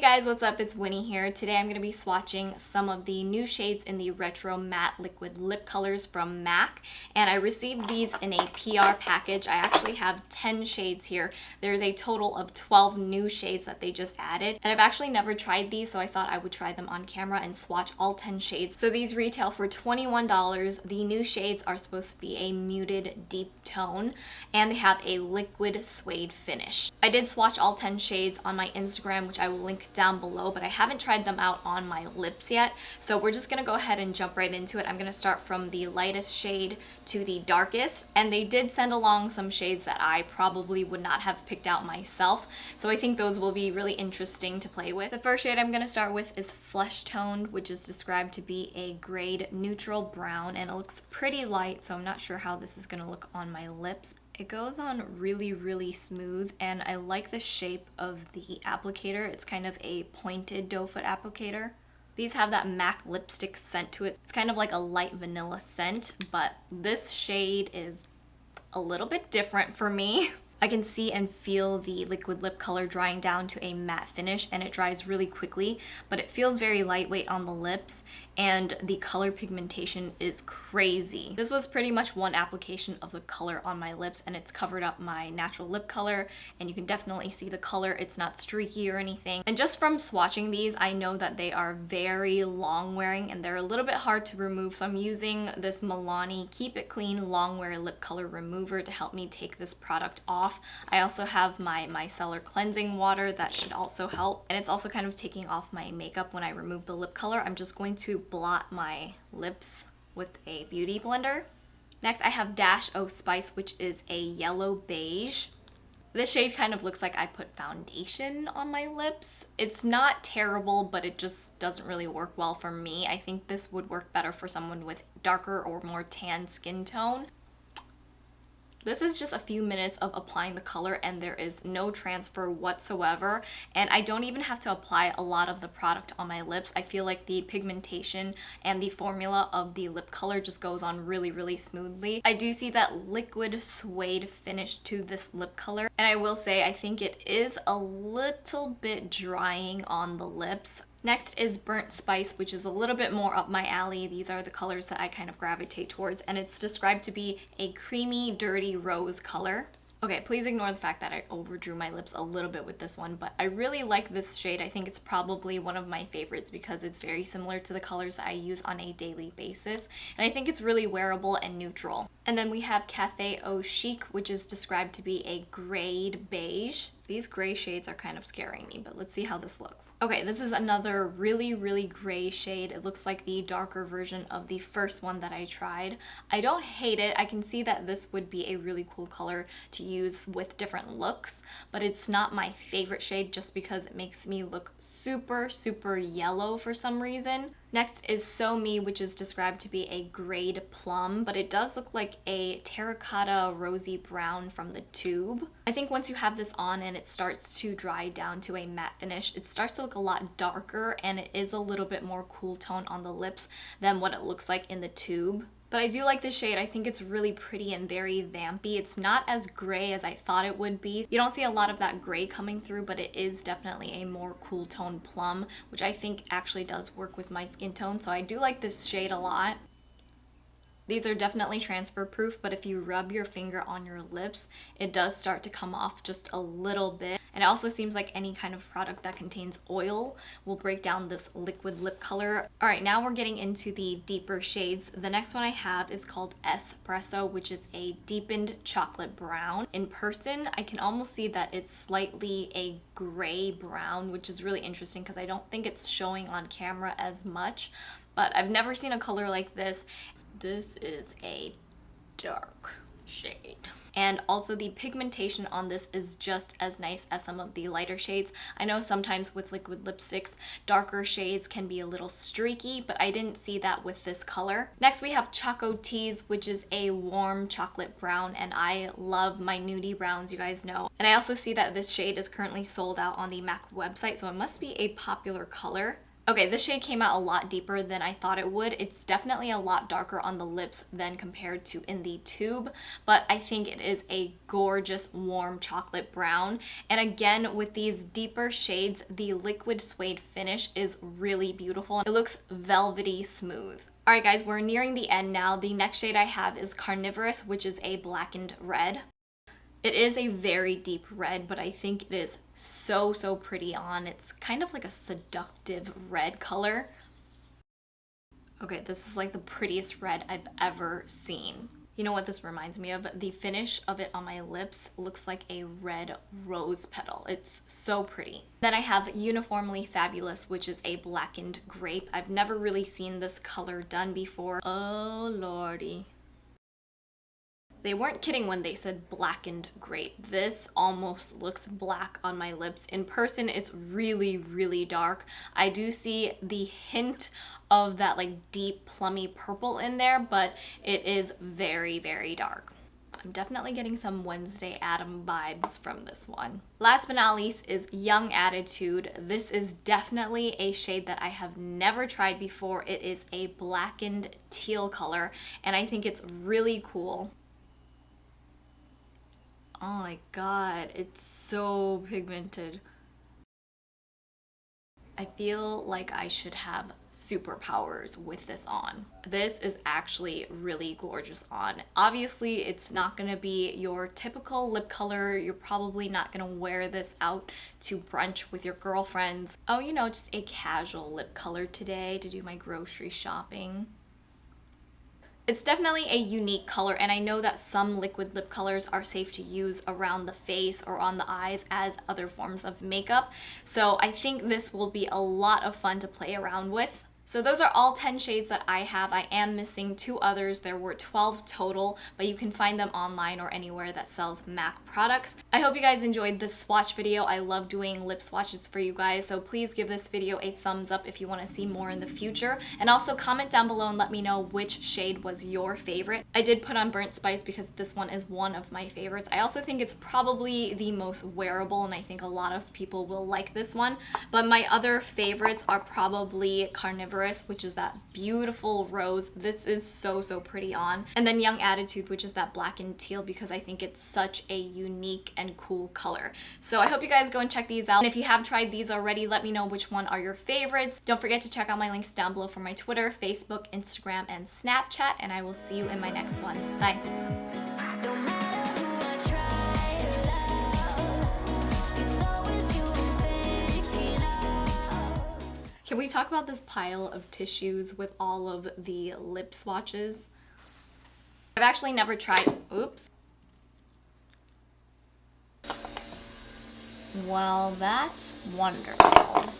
Guys, what's up? It's Winnie here. Today I'm going to be swatching some of the new shades in the Retro Matte Liquid Lip Colors from MAC, and I received these in a PR package. I actually have 10 shades here. There's a total of 12 new shades that they just added, and I've actually never tried these, so I thought I would try them on camera and swatch all 10 shades. So these retail for $21. The new shades are supposed to be a muted deep tone, and they have a liquid suede finish. I did swatch all 10 shades on my Instagram, which I will link down below, but I haven't tried them out on my lips yet. So we're just gonna go ahead and jump right into it. I'm gonna start from the lightest shade to the darkest, and they did send along some shades that I probably would not have picked out myself. So I think those will be really interesting to play with. The first shade I'm gonna start with is Fleshtone, which is described to be a grade neutral brown, and it looks pretty light, so I'm not sure how this is gonna look on my lips. It goes on really smooth, and I like the shape of the applicator. It's kind of a pointed doe foot applicator. These have that MAC lipstick scent to it. It's kind of like a light vanilla scent, but this shade is a little bit different for me. I can see and feel the liquid lip color drying down to a matte finish, and it dries really quickly, but it feels very lightweight on the lips, and the color pigmentation is crazy. This was pretty much one application of the color on my lips, and it's covered up my natural lip color, and you can definitely see the color. It's not streaky or anything. And just from swatching these, I know that they are very long wearing and they're a little bit hard to remove, so I'm using this Milani Keep It Clean Long Wear Lip Color Remover to help me take this product off. I also have my micellar cleansing water that should also help, and it's also kind of taking off my makeup when I remove the lip color. I'm just going to blot my lips with a beauty blender. Next I have Dash O Spice, which is a yellow beige. This shade kind of looks like I put foundation on my lips. It's not terrible, but it just doesn't really work well for me. I think this would work better for someone with darker or more tan skin tone. This is just a few minutes of applying the color, and there is no transfer whatsoever, and I don't even have to apply a lot of the product on my lips. I feel like the pigmentation and the formula of the lip color just goes on really smoothly. I do see that liquid suede finish to this lip color, and I will say I think it is a little bit drying on the lips. Next is Burnt Spice, which is a little bit more up my alley. These are the colors that I kind of gravitate towards, and it's described to be a creamy, dirty rose color. Okay, please ignore the fact that I overdrew my lips a little bit with this one, but I really like this shade. I think it's probably one of my favorites because it's very similar to the colors that I use on a daily basis, and I think it's really wearable and neutral. And then we have Cafe Au Chic, which is described to be a grade beige. These gray shades are kind of scaring me, but let's see how this looks. Okay, this is another really gray shade. It looks like the darker version of the first one that I tried. I don't hate it. I can see that this would be a really cool color to use with different looks, but it's not my favorite shade just because it makes me look super yellow for some reason. Next is So Me, which is described to be a grade plum, but it does look like a terracotta rosy brown from the tube. I think once you have this on and it starts to dry down to a matte finish, it starts to look a lot darker, and it is a little bit more cool tone on the lips than what it looks like in the tube. But I do like this shade. I think it's really pretty and very vampy. It's not as gray as I thought it would be. You don't see a lot of that gray coming through, but it is definitely a more cool tone plum, which I think actually does work with my skin tone. So I do like this shade a lot. These are definitely transfer proof, but if you rub your finger on your lips, it does start to come off just a little bit. And it also seems like any kind of product that contains oil will break down this liquid lip color. All right, now we're getting into the deeper shades. The next one I have is called Ess-Presso, which is a deepened chocolate brown. In person, I can almost see that it's slightly a gray brown, which is really interesting because I don't think it's showing on camera as much, but I've never seen a color like this. This is a dark shade. And also the pigmentation on this is just as nice as some of the lighter shades. I know sometimes with liquid lipsticks, darker shades can be a little streaky, but I didn't see that with this color. Next we have Chocotease, which is a warm chocolate brown, and I love my nudie browns, you guys know. And I also see that this shade is currently sold out on the MAC website, so it must be a popular color. Okay, this shade came out a lot deeper than I thought it would. It's definitely a lot darker on the lips than compared to in the tube, but I think it is a gorgeous warm chocolate brown. And again, with these deeper shades, the liquid suede finish is really beautiful. It looks velvety smooth. All right, guys, we're nearing the end now. The next shade I have is Carnivorous, which is a blackened red. It is a very deep red, but I think it is so pretty on. It's kind of like a seductive red color. Okay, this is like the prettiest red I've ever seen. You know what this reminds me of? The finish of it on my lips looks like a red rose petal. It's so pretty. Then I have Uniformly Fabulous, which is a blackened grape. I've never really seen this color done before. Oh lordy. They weren't kidding when they said blackened grape. This almost looks black on my lips. In person, it's really dark. I do see the hint of that like deep plummy purple in there, but it is very dark. I'm definitely getting some Wednesday Adam vibes from this one. Last but not least is Young Attitude. This is definitely a shade that I have never tried before. It is a blackened teal color, and I think it's really cool. Oh my god, it's so pigmented. I feel like I should have superpowers with this on. This is actually really gorgeous on. Obviously, it's not gonna be your typical lip color. You're probably not gonna wear this out to brunch with your girlfriends. Oh, you know, just a casual lip color today to do my grocery shopping. It's definitely a unique color, and I know that some liquid lip colors are safe to use around the face or on the eyes as other forms of makeup. So I think this will be a lot of fun to play around with. So those are all 10 shades that I have. I am missing 2 others. There were 12 total, but you can find them online or anywhere that sells MAC products. I hope you guys enjoyed this swatch video. I love doing lip swatches for you guys, so please give this video a thumbs up if you want to see more in the future. And also comment down below and let me know which shade was your favorite. I did put on Burnt Spice because this one is one of my favorites. I also think it's probably the most wearable, and I think a lot of people will like this one. But my other favorites are probably Carnivorous, which is that beautiful rose. This is so pretty on. And then Young Attitude, which is that black and teal, because I think it's such a unique and cool color. So I hope you guys go and check these out. And if you have tried these already, let me know which one are your favorites. Don't forget to check out my links down below for my Twitter, Facebook, Instagram, and Snapchat. And I will see you in my next one. Bye. Can we talk about this pile of tissues with all of the lip swatches? I've actually never tried, oops. Well, that's wonderful.